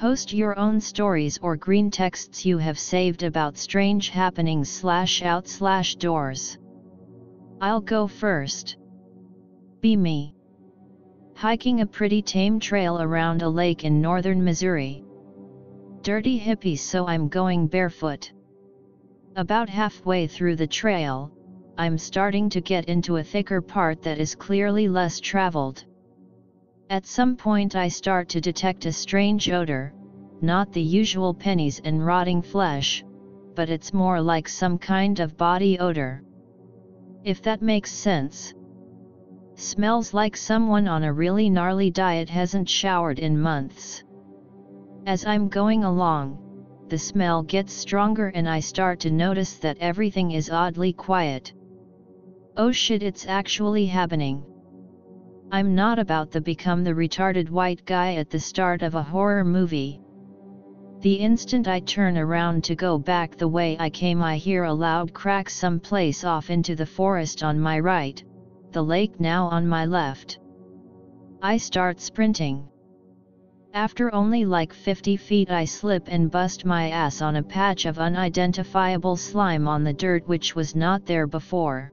Post your own stories or green texts you have saved about strange happenings /out/doors. I'll go first. Be me. Hiking a pretty tame trail around a lake in northern Missouri. Dirty hippies, so I'm going barefoot. About halfway through the trail, I'm starting to get into a thicker part that is clearly less traveled. At some point I start to detect a strange odor, not the usual pennies and rotting flesh, but it's more like some kind of body odor. If that makes sense. Smells like someone on a really gnarly diet hasn't showered in months. As I'm going along, the smell gets stronger and I start to notice that everything is oddly quiet. Oh shit, it's actually happening. I'm not about to become the retarded white guy at the start of a horror movie. The instant I turn around to go back the way I came, I hear a loud crack someplace off into the forest on my right, the lake now on my left. I start sprinting. After only like 50 feet I slip and bust my ass on a patch of unidentifiable slime on the dirt which was not there before.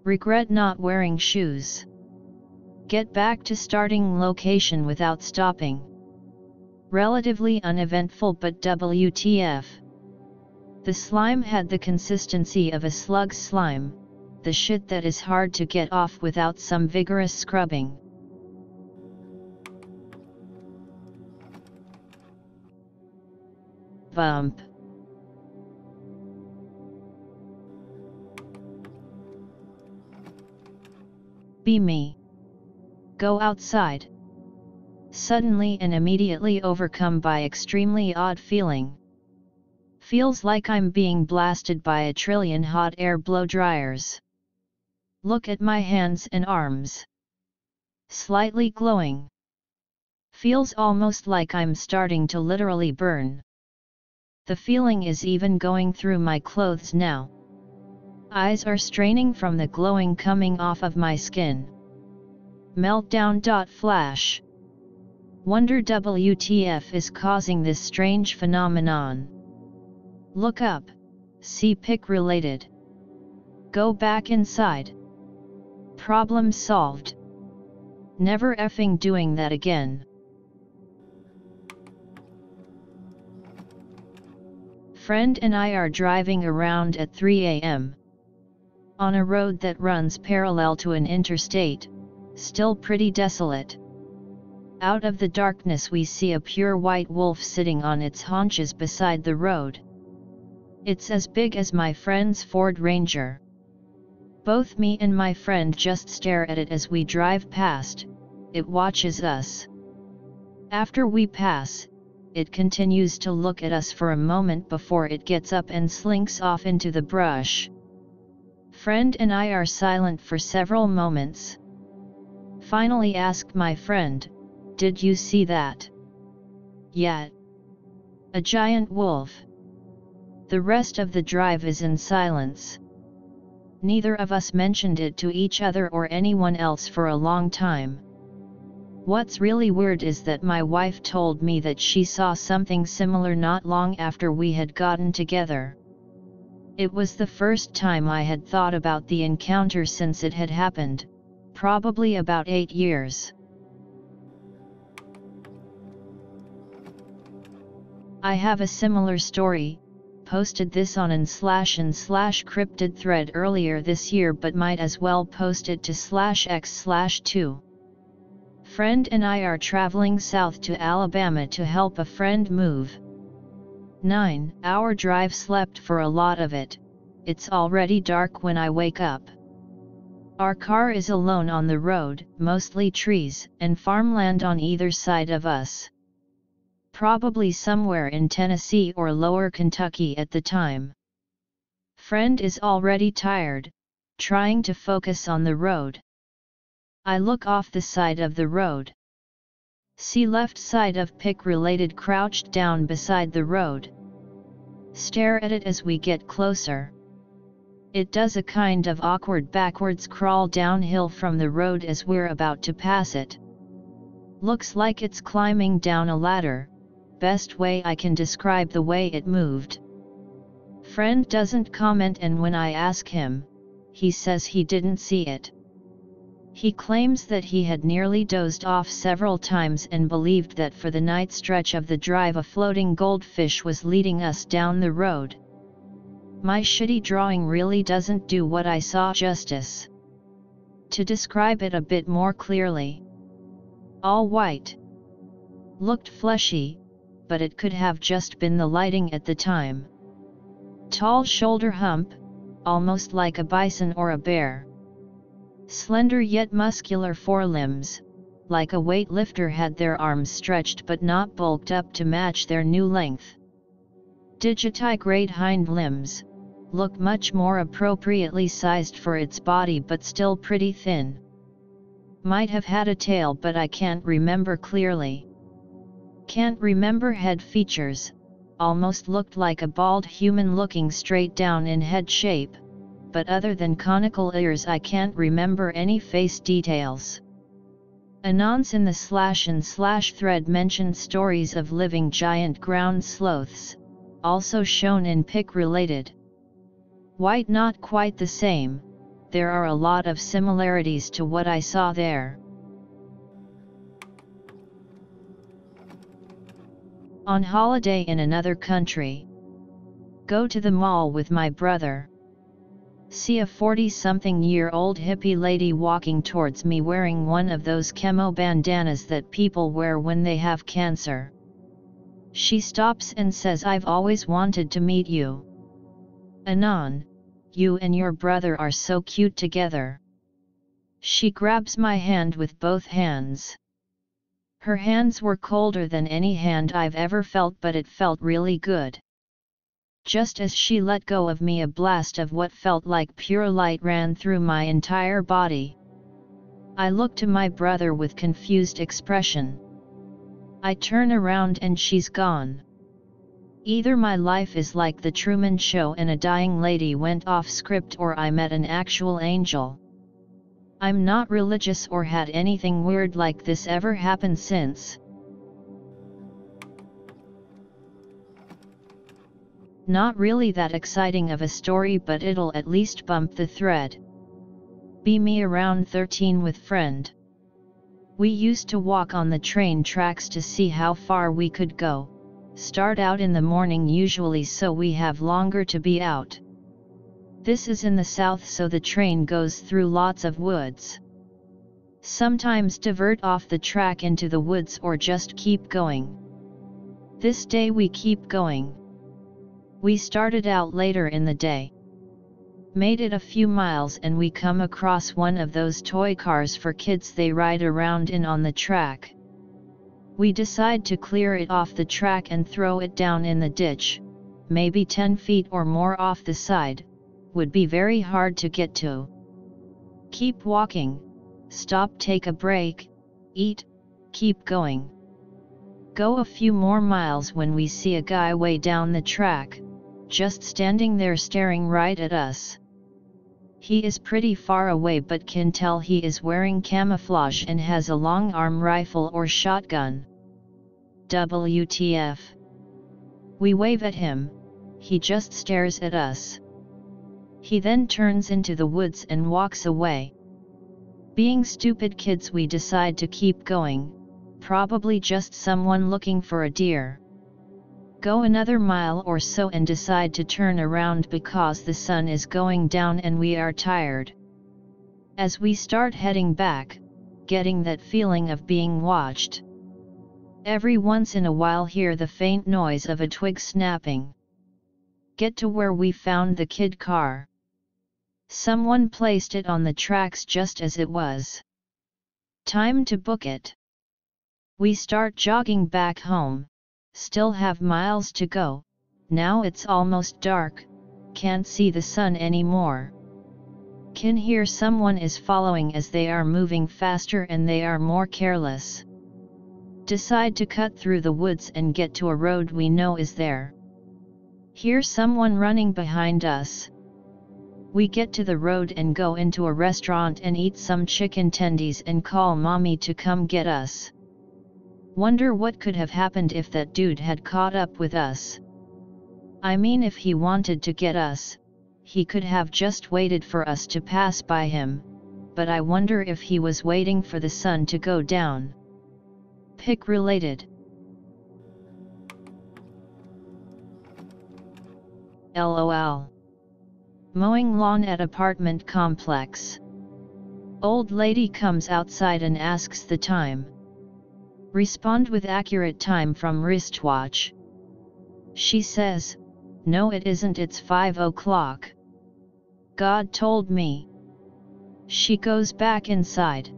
Regret not wearing shoes. Get back to starting location without stopping. Relatively uneventful, but WTF. The slime had the consistency of a slug's slime, the shit that is hard to get off without some vigorous scrubbing. Bump. Be me. Go outside. Suddenly and immediately overcome by extremely odd feeling. Feels like I'm being blasted by a trillion hot air blow dryers. Look at my hands and arms. Slightly glowing. Feels almost like I'm starting to literally burn. The feeling is even going through my clothes now. Eyes are straining from the glowing coming off of my skin. Meltdown. Flash. Wonder WTF is causing this strange phenomenon. Look up. See pic related. Go back inside. Problem solved. Never effing doing that again. Friend and I are driving around at 3 a.m. on a road that runs parallel to an interstate, still pretty desolate. Out of the darkness we see a pure white wolf sitting on its haunches beside the road. It's as big as my friend's Ford Ranger. Both me and my friend just stare at it as we drive past. It watches us. After we pass, it continues to look at us for a moment before it gets up and slinks off into the brush. Friend and I are silent for several moments. Finally ask my friend, "Did you see that?" "Yeah. A giant wolf." The rest of the drive is in silence. Neither of us mentioned it to each other or anyone else for a long time. What's really weird is that my wife told me that she saw something similar not long after we had gotten together. It was the first time I had thought about the encounter since it had happened, probably about 8 years. I have a similar story, posted this on n/n/cryptid thread earlier this year but might as well post it to /x/2. Friend and I are traveling south to Alabama to help a friend move. 9-hour drive, slept for a lot of it. It's already dark when I wake up. Our car is alone on the road, mostly trees and farmland on either side of us. Probably somewhere in Tennessee or lower Kentucky at the time. Friend is already tired, trying to focus on the road. I look off the side of the road. See left side of pic related crouched down beside the road. Stare at it as we get closer. It does a kind of awkward backwards crawl downhill from the road as we're about to pass it. Looks like it's climbing down a ladder, best way I can describe the way it moved. Friend doesn't comment, and when I ask him, he says he didn't see it. He claims that he had nearly dozed off several times and believed that for the night stretch of the drive a floating goldfish was leading us down the road. My shitty drawing really doesn't do what I saw justice. To describe it a bit more clearly: all white. Looked fleshy, but it could have just been the lighting at the time. Tall shoulder hump, almost like a bison or a bear. Slender yet muscular forelimbs, like a weightlifter had their arms stretched but not bulked up to match their new length. Digitigrade hind limbs, look much more appropriately sized for its body but still pretty thin. Might have had a tail but I can't remember clearly. Can't remember head features, almost looked like a bald human looking straight down in head shape, but other than conical ears I can't remember any face details. Anons in the / thread mentioned stories of living giant ground sloths, also shown in pic related. White not quite the same, there are a lot of similarities to what I saw there. On holiday in another country. Go to the mall with my brother. See a 40-something-year-old hippie lady walking towards me wearing one of those chemo bandanas that people wear when they have cancer. She stops and says, "I've always wanted to meet you. Anon, you and your brother are so cute together." She grabs my hand with both hands. Her hands were colder than any hand I've ever felt, but it felt really good. Just as she let go of me, a blast of what felt like pure light ran through my entire body. I look to my brother with confused expression. I turn around and she's gone. Either my life is like the Truman Show and a dying lady went off script, or I met an actual angel. I'm not religious or had anything weird like this ever happen since. Not really that exciting of a story, but it'll at least bump the thread. Be me around 13 with friend. We used to walk on the train tracks to see how far we could go. Start out in the morning usually, so we have longer to be out. This is in the south, so the train goes through lots of woods. Sometimes divert off the track into the woods or just keep going. This day we keep going. We started out later in the day. Made it a few miles and we come across one of those toy cars for kids they ride around in on the track. We decide to clear it off the track and throw it down in the ditch, maybe 10 feet or more off the side, would be very hard to get to. Keep walking, stop, take a break, eat, keep going. Go a few more miles when we see a guy way down the track, just standing there staring right at us. He is pretty far away but can tell he is wearing camouflage and has a long arm rifle or shotgun. WTF. We wave at him, he just stares at us. He then turns into the woods and walks away. Being stupid kids, we decide to keep going, probably just someone looking for a deer. Go another mile or so and decide to turn around because the sun is going down and we are tired. As we start heading back, getting that feeling of being watched. Every once in a while hear the faint noise of a twig snapping. Get to where we found the kid car. Someone placed it on the tracks just as it was. Time to book it. We start jogging back home. Still have miles to go, now it's almost dark, can't see the sun anymore. Can hear someone is following as they are moving faster and they are more careless. Decide to cut through the woods and get to a road we know is there. Hear someone running behind us. We get to the road and go into a restaurant and eat some chicken tendies and call mommy to come get us. Wonder what could have happened if that dude had caught up with us. I mean, if he wanted to get us, he could have just waited for us to pass by him, but I wonder if he was waiting for the sun to go down. Pic related. LOL. Mowing lawn at apartment complex. Old lady comes outside and asks the time. Respond with accurate time from wristwatch. She says, "No, it isn't, it's 5 o'clock. God told me." She goes back inside.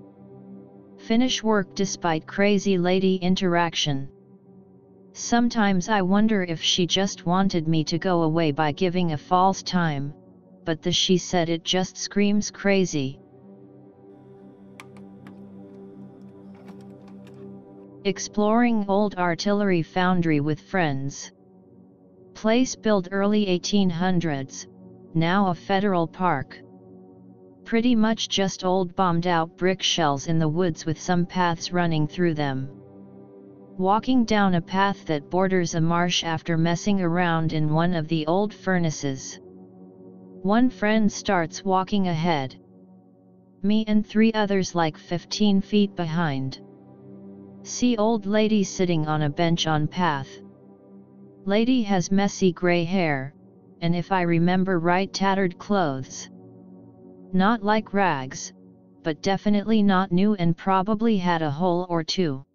Finish work despite crazy lady interaction. Sometimes I wonder if she just wanted me to go away by giving a false time, but the she said it just screams crazy. Exploring old artillery foundry with friends. Place built early 1800s, now a federal park. Pretty much just old bombed out brick shells in the woods with some paths running through them. Walking down a path that borders a marsh after messing around in one of the old furnaces. One friend starts walking ahead. Me and 3 others like 15 feet behind. See old lady sitting on a bench on path. Lady has messy gray hair, and if I remember right, tattered clothes. Not like rags, but definitely not new and probably had a hole or two.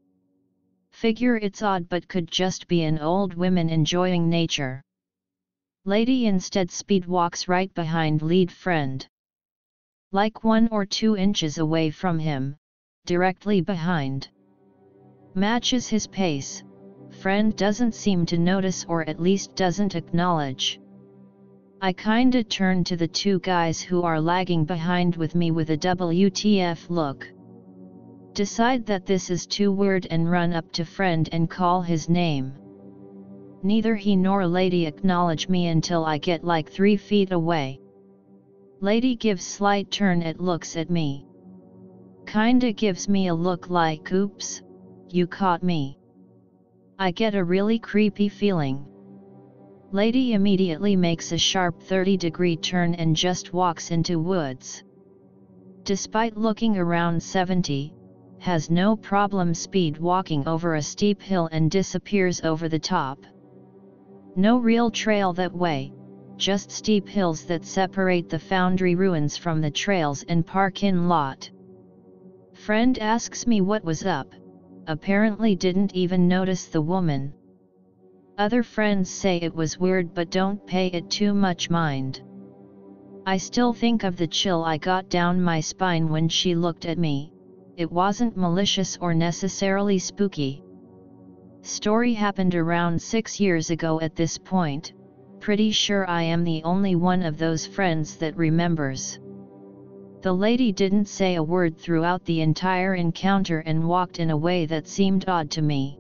Figure it's odd but could just be an old woman enjoying nature. Lady instead speed walks right behind lead friend. Like 1 or 2 inches away from him, directly behind. Matches his pace. Friend doesn't seem to notice, or at least doesn't acknowledge. I kinda turn to the 2 guys who are lagging behind with me with a WTF look. Decide that this is too weird and run up to friend and call his name. Neither he nor lady acknowledge me until I get like 3 feet away. Lady gives slight turn and looks at me. Kinda gives me a look like, "Oops, you caught me." I get a really creepy feeling. Lady immediately makes a sharp 30-degree turn and just walks into woods. Despite looking around 70, has no problem speed walking over a steep hill and disappears over the top. No real trail that way, just steep hills that separate the foundry ruins from the trails and parking lot. Friend asks me what was up, apparently didn't even notice the woman. Other friends say it was weird but don't pay it too much mind. I still think of the chill I got down my spine when she looked at me. It wasn't malicious or necessarily spooky. Story happened around 6 years ago at this point. Pretty sure I am the only one of those friends that remembers. The lady didn't say a word throughout the entire encounter and walked in a way that seemed odd to me.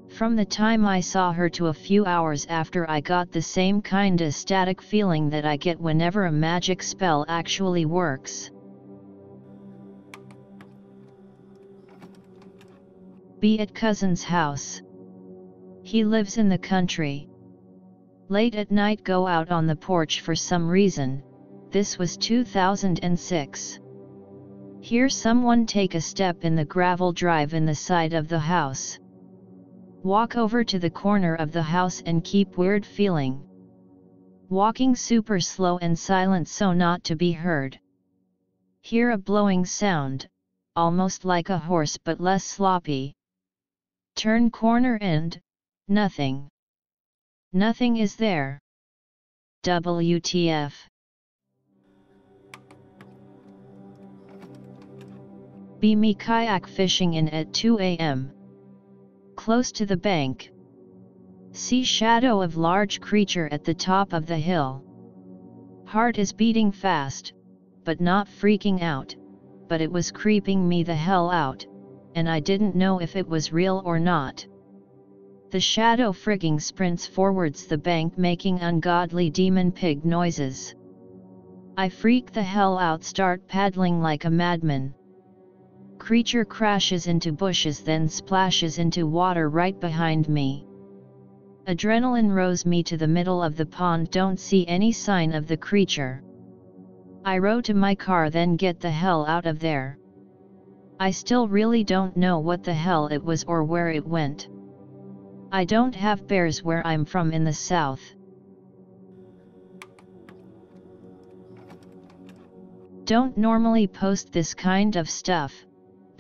From the time I saw her to a few hours after, I got the same kinda static feeling that I get whenever a magic spell actually works. Be at cousin's house. He lives in the country. Late at night go out on the porch for some reason. This was 2006. Hear someone take a step in the gravel drive in the side of the house. Walk over to the corner of the house and keep weird feeling. Walking super slow and silent so not to be heard. Hear a blowing sound, almost like a horse but less sloppy. Turn corner and, nothing. Nothing is there. WTF. Be me kayak fishing in at 2 a.m. Close to the bank. See shadow of large creature at the top of the hill. Heart is beating fast, but not freaking out, but it was creeping me the hell out, and I didn't know if it was real or not. The shadow frigging sprints forwards the bank making ungodly demon pig noises. I freak the hell out, start paddling like a madman. Creature crashes into bushes, then splashes into water right behind me. Adrenaline rose me to the middle of the pond, don't see any sign of the creature. I row to my car, then get the hell out of there. I still really don't know what the hell it was or where it went. I don't have bears where I'm from in the south. Don't normally post this kind of stuff,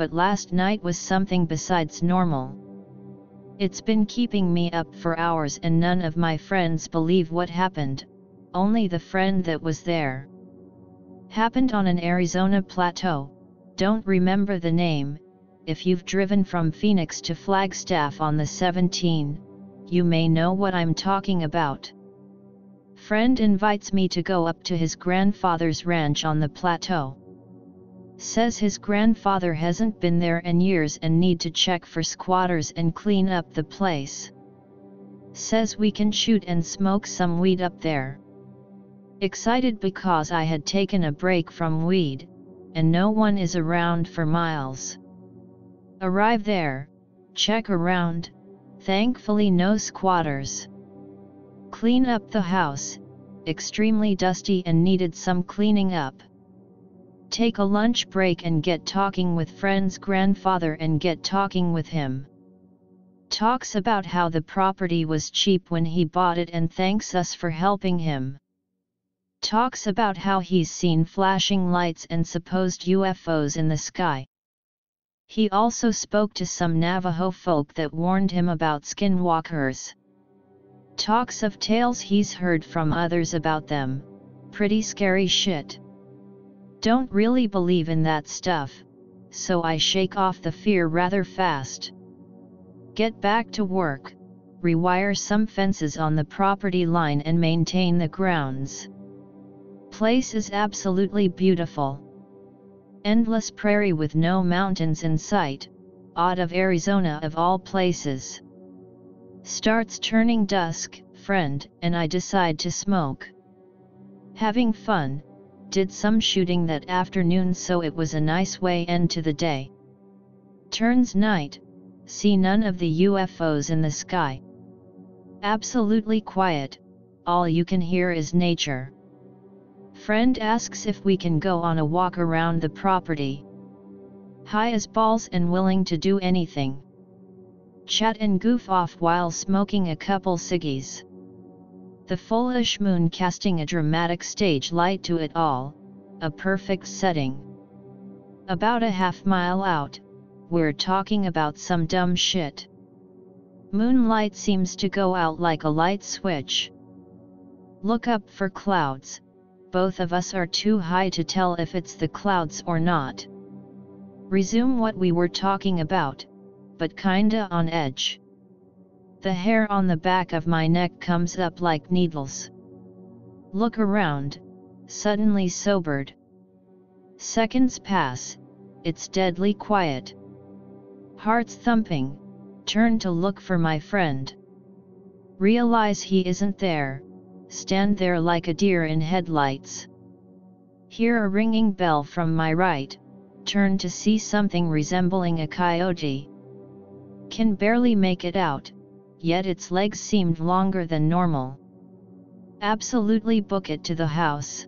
but last night was something besides normal. It's been keeping me up for hours and none of my friends believe what happened, only the friend that was there. Happened on an Arizona plateau, don't remember the name. If you've driven from Phoenix to Flagstaff on the 17, you may know what I'm talking about. Friend invites me to go up to his grandfather's ranch on the plateau. Says his grandfather hasn't been there in years and need to check for squatters and clean up the place. Says we can shoot and smoke some weed up there. Excited because I had taken a break from weed, and no one is around for miles. Arrive there, check around, thankfully no squatters. Clean up the house, extremely dusty and needed some cleaning up. Take a lunch break and get talking with friend's grandfather and get talking with him. Talks about how the property was cheap when he bought it and thanks us for helping him. Talks about how he's seen flashing lights and supposed UFOs in the sky. He also spoke to some Navajo folk that warned him about skinwalkers. Talks of tales he's heard from others about them, pretty scary shit. Don't really believe in that stuff, so I shake off the fear rather fast. Get back to work, rewire some fences on the property line and maintain the grounds. Place is absolutely beautiful. Endless prairie with no mountains in sight, odd of Arizona of all places. Starts turning dusk, friend and I decide to smoke. Having fun, did some shooting that afternoon, so it was a nice way end to the day. Turns night, see none of the UFOs in the sky. Absolutely quiet, all you can hear is nature. Friend asks if we can go on a walk around the property. High as balls and willing to do anything. Chat and goof off while smoking a couple ciggies. The fullish moon casting a dramatic stage light to it all, a perfect setting. About a half-mile out, we're talking about some dumb shit. Moonlight seems to go out like a light switch. Look up for clouds, both of us are too high to tell if it's the clouds or not. Resume what we were talking about, but kinda on edge. The hair on the back of my neck comes up like needles. Look around, suddenly sobered. Seconds pass, it's deadly quiet. Heart's thumping, turn to look for my friend. Realize he isn't there, stand there like a deer in headlights. Hear a ringing bell from my right, turn to see something resembling a coyote. Can barely make it out, yet its legs seemed longer than normal. Absolutely book it to the house.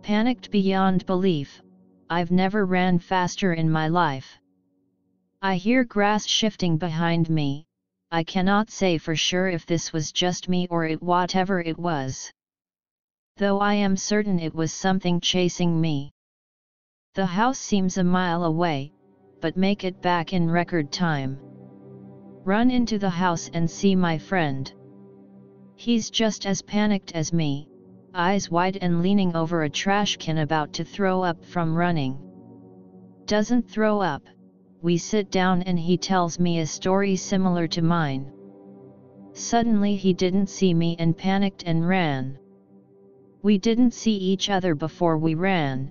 Panicked beyond belief, I've never ran faster in my life. I hear grass shifting behind me, I cannot say for sure if this was just me or whatever it was. Though I am certain it was something chasing me. The house seems a mile away, but make it back in record time. Run into the house and see my friend. He's just as panicked as me, eyes wide and leaning over a trash can about to throw up from running. Doesn't throw up, we sit down and he tells me a story similar to mine. Suddenly he didn't see me and panicked and ran. We didn't see each other before we ran,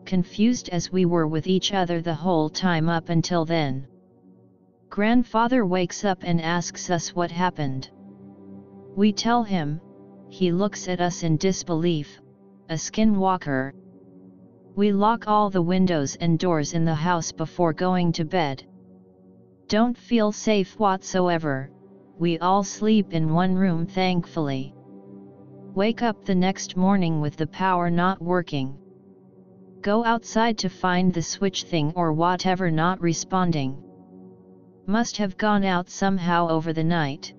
confused as we were with each other the whole time up until then. Grandfather wakes up and asks us what happened. We tell him, he looks at us in disbelief, a skinwalker. We lock all the windows and doors in the house before going to bed. Don't feel safe whatsoever, we all sleep in one room thankfully. Wake up the next morning with the power not working. Go outside to find the switch thing or whatever not responding. Must have gone out somehow over the night.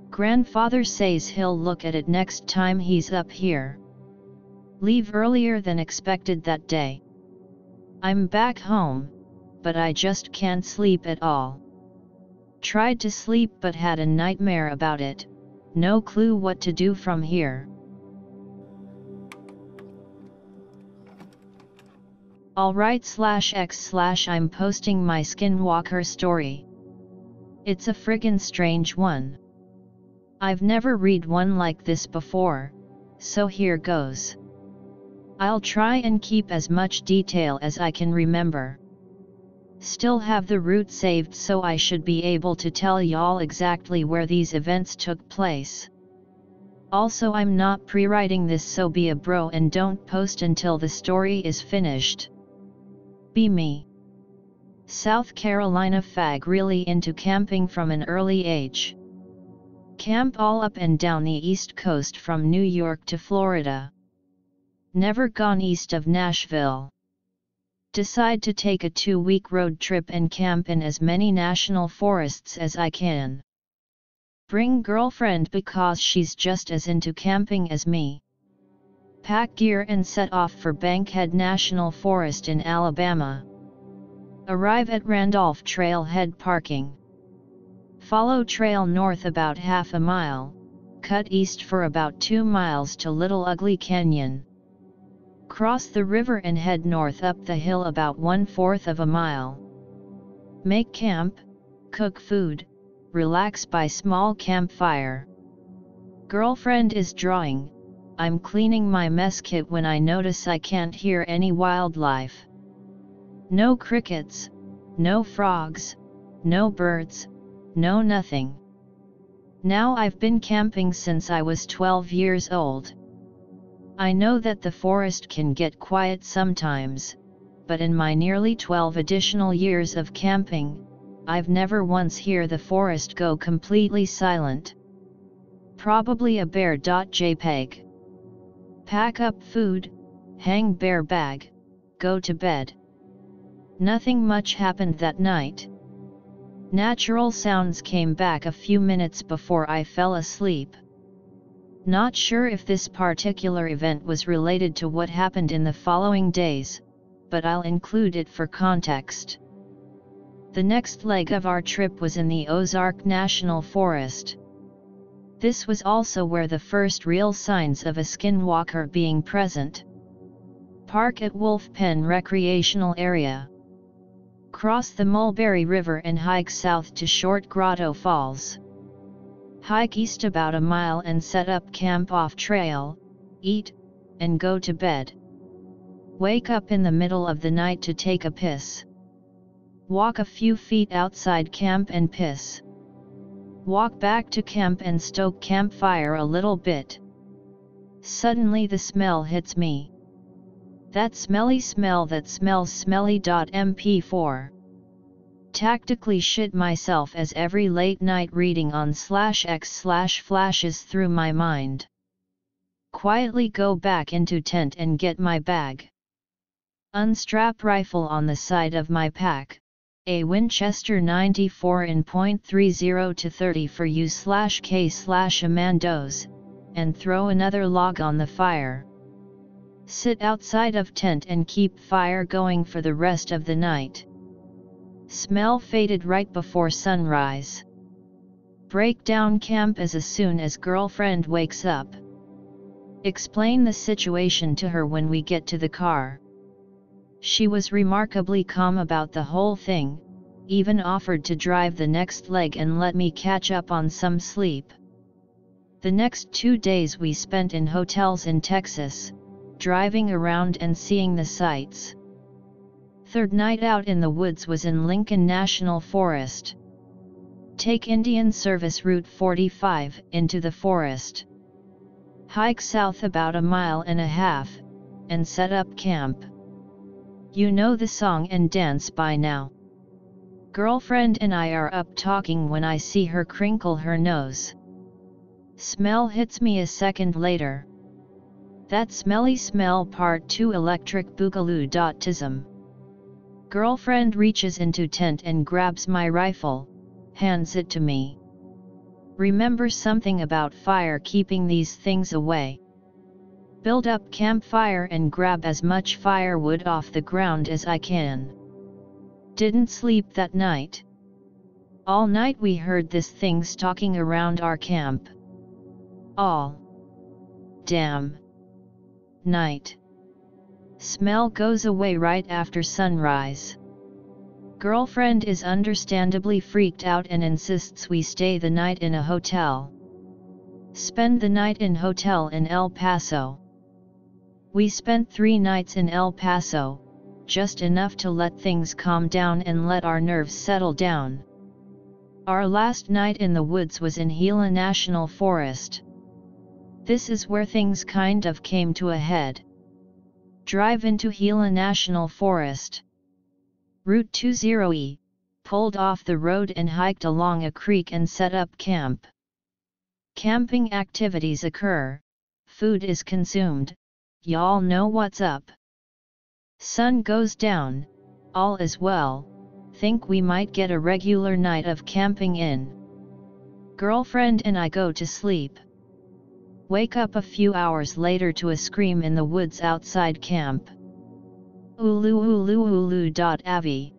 Grandfather says he'll look at it next time he's up here. Leave earlier than expected that day. I'm back home, but I just can't sleep at all. Tried to sleep but had a nightmare about it, no clue what to do from here. Alright/x/ I'm posting my Skinwalker story. It's a friggin' strange one. I've never read one like this before, so here goes. I'll try and keep as much detail as I can remember. Still have the route saved so I should be able to tell y'all exactly where these events took place. Also I'm not pre-writing this, so be a bro and don't post until the story is finished. Be me. South Carolina fag really into camping from an early age. Camp all up and down the East Coast from New York to Florida. Never gone east of Nashville. Decide to take a 2-week road trip and camp in as many national forests as I can. Bring girlfriend because she's just as into camping as me. Pack gear and set off for Bankhead National Forest in Alabama. Arrive at Randolph Trailhead parking. Follow trail north about half a mile, cut east for about 2 miles to Little Ugly Canyon. Cross the river and head north up the hill about 1/4 of a mile. Make camp, cook food, relax by small campfire. Girlfriend is drawing, I'm cleaning my mess kit when I notice I can't hear any wildlife. No crickets, no frogs, no birds, no nothing. Now I've been camping since I was 12 years old. I know that the forest can get quiet sometimes, but in my nearly 12 additional years of camping, I've never once heard the forest go completely silent. Probably a bear.jpg. Pack up food, hang bear bag, go to bed. Nothing much happened that night. Natural sounds came back a few minutes before I fell asleep. Not sure if this particular event was related to what happened in the following days, but I'll include it for context. The next leg of our trip was in the Ozark National Forest. This was also where the first real signs of a skinwalker being present. Park at Wolf Pen Recreational Area. Cross the Mulberry River and hike south to Short Grotto Falls. Hike east about a mile and set up camp off trail, eat, and go to bed. Wake up in the middle of the night to take a piss. Walk a few feet outside camp and piss. Walk back to camp and stoke campfire a little bit. Suddenly the smell hits me. That smelly smell that smells smelly.mp4. Tactically shit myself as every late night reading on /x/ flashes through my mind. Quietly go back into tent and get my bag. Unstrap rifle on the side of my pack, a Winchester 94 in .30 to 30 for U/K/Amandos, and throw another log on the fire. Sit outside of tent and keep fire going for the rest of the night. Smell faded right before sunrise. Break down camp as soon as girlfriend wakes up. Explain the situation to her when we get to the car. She was remarkably calm about the whole thing, even offered to drive the next leg and let me catch up on some sleep. The next 2 days we spent in hotels in Texas, driving around and seeing the sights. Third night out in the woods was in Lincoln National Forest. Take Indian Service Route 45 into the forest. Hike south about 1.5 miles, and set up camp. You know the song and dance by now. Girlfriend and I are up talking when I see her crinkle her nose. Smell hits me a second later. That smelly smell. Part 2 Electric Boogaloo. Tism. Girlfriend reaches into tent and grabs my rifle, hands it to me. Remember something about fire keeping these things away. Build up campfire and grab as much firewood off the ground as I can. Didn't sleep that night. All night we heard this thing stalking around our camp. All damn night. Smell goes away right after sunrise. Girlfriend is understandably freaked out and insists we stay the night in a hotel. Spend the night in hotel in El Paso. We spent 3 nights in El Paso, just enough to let things calm down and let our nerves settle down. Our last night in the woods was in Gila National Forest. This is where things kind of came to a head. Drive into Gila National Forest. Route 20E, pulled off the road and hiked along a creek and set up camp. Camping activities occur, food is consumed, y'all know what's up. Sun goes down, all is well, think we might get a regular night of camping in. Girlfriend and I go to sleep. Wake up a few hours later to a scream in the woods outside camp. Ulu ulu ulu. Avi.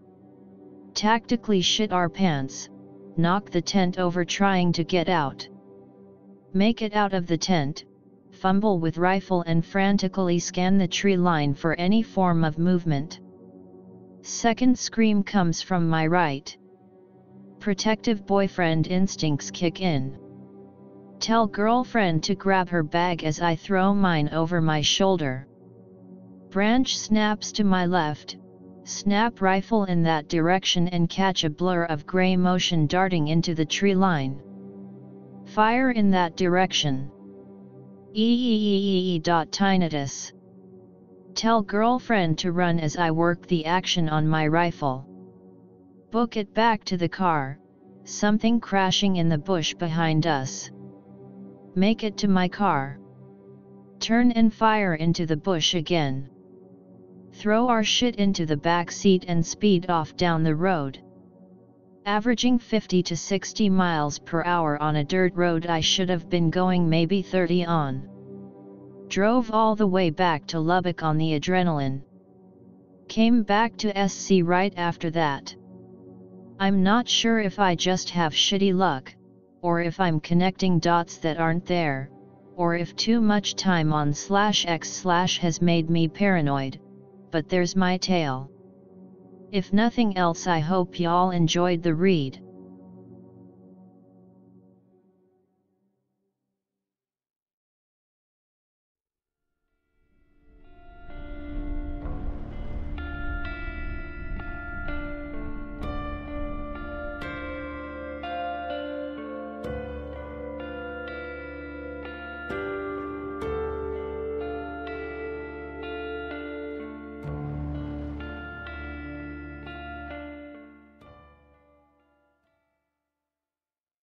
Tactically shit our pants, knock the tent over trying to get out. Make it out of the tent, fumble with rifle and frantically scan the tree line for any form of movement. Second scream comes from my right. Protective boyfriend instincts kick in. Tell girlfriend to grab her bag as I throw mine over my shoulder. Branch snaps to my left, snap rifle in that direction and catch a blur of gray motion darting into the tree line. Fire in that direction. Tinnitus. Tell girlfriend to run as I work the action on my rifle. Book it back to the car, something crashing in the bush behind us. Make it to my car. Turn and fire into the bush again. Throw our shit into the back seat and speed off down the road. Averaging 50 to 60 miles per hour on a dirt road I should have been going maybe 30 on. Drove all the way back to Lubbock on the adrenaline. Came back to SC right after that. I'm not sure if I just have shitty luck, or if I'm connecting dots that aren't there, or if too much time on /x/ has made me paranoid, but there's my tale. If nothing else, I hope y'all enjoyed the read.